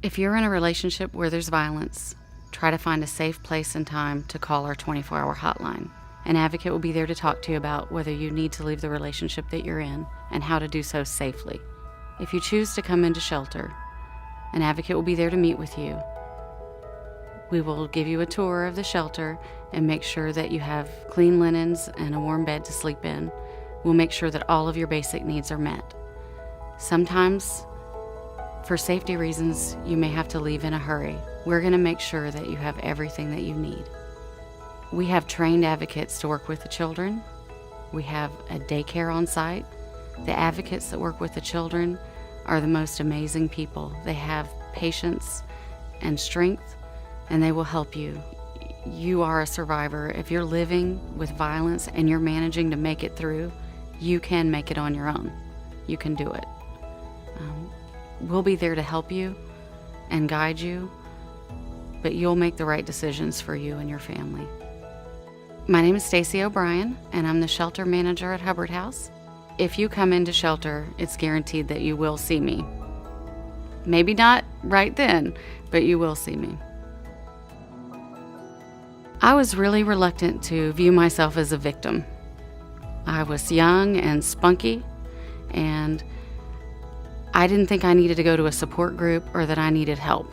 If you're in a relationship where there's violence, try to find a safe place and time to call our 24-hour hotline. An advocate will be there to talk to you about whether you need to leave the relationship that you're in and how to do so safely. If you choose to come into shelter, an advocate will be there to meet with you. We will give you a tour of the shelter and make sure that you have clean linens and a warm bed to sleep in. We'll make sure that all of your basic needs are met. Sometimes, for safety reasons, you may have to leave in a hurry. We're going to make sure that you have everything that you need. We have trained advocates to work with the children. We have a daycare on site. The advocates that work with the children are the most amazing people. They have patience and strength, and they will help you. You are a survivor. If you're living with violence and you're managing to make it through, you can make it on your own. You can do it. We'll be there to help you and guide you, but you'll make the right decisions for you and your family. My name is Stacey O'Brien, and I'm the shelter manager at Hubbard House. If you come into shelter, it's guaranteed that you will see me. Maybe not right then, but you will see me. I was really reluctant to view myself as a victim. I was young and spunky, and I didn't think I needed to go to a support group or that I needed help.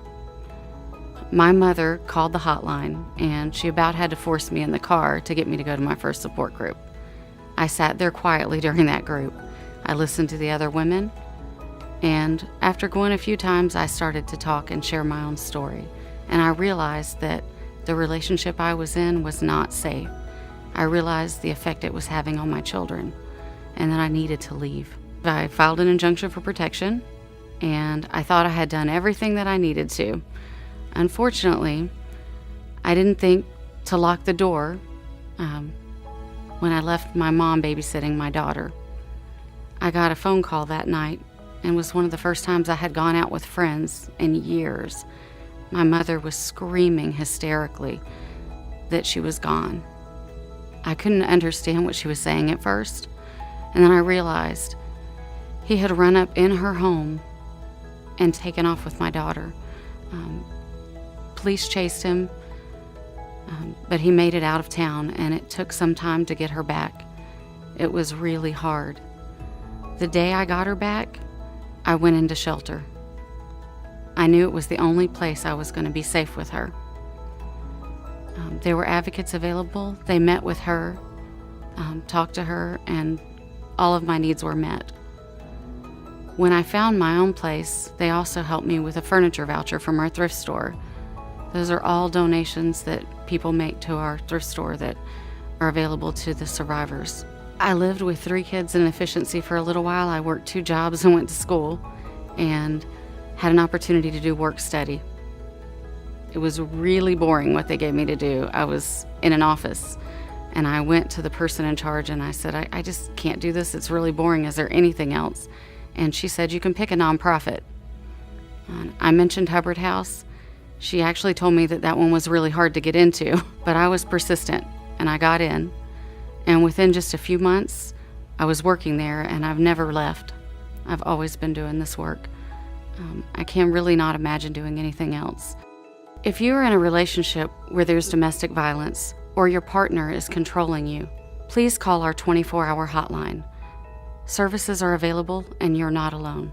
My mother called the hotline, and she about had to force me in the car to get me to go to my first support group. I sat there quietly during that group. I listened to the other women, and after going a few times, I started to talk and share my own story, and I realized that the relationship I was in was not safe. I realized the effect it was having on my children, and that I needed to leave. I filed an injunction for protection, and I thought I had done everything that I needed to. Unfortunately, I didn't think to lock the door when I left my mom babysitting my daughter. I got a phone call that night, and it was one of the first times I had gone out with friends in years. My mother was screaming hysterically that she was gone. I couldn't understand what she was saying at first, and then I realized he had run up in her home and taken off with my daughter. Police chased him, but he made it out of town, and it took some time to get her back. It was really hard. The day I got her back, I went into shelter. I knew it was the only place I was going to be safe with her. There were advocates available. They met with her, talked to her, and all of my needs were met. When I found my own place, they also helped me with a furniture voucher from our thrift store. Those are all donations that people make to our thrift store that are available to the survivors. I lived with 3 kids in efficiency for a little while. I worked 2 jobs and went to school and had an opportunity to do work study. It was really boring what they gave me to do. I was in an office, and I went to the person in charge and I said, I just can't do this. It's really boring. Is there anything else? And she said, you can pick a nonprofit. I mentioned Hubbard House. She actually told me that one was really hard to get into, but I was persistent, and I got in. And within just a few months, I was working there, and I've never left. I've always been doing this work. I can really not imagine doing anything else. If you're in a relationship where there's domestic violence or your partner is controlling you, please call our 24-hour hotline. Services are available, and you're not alone.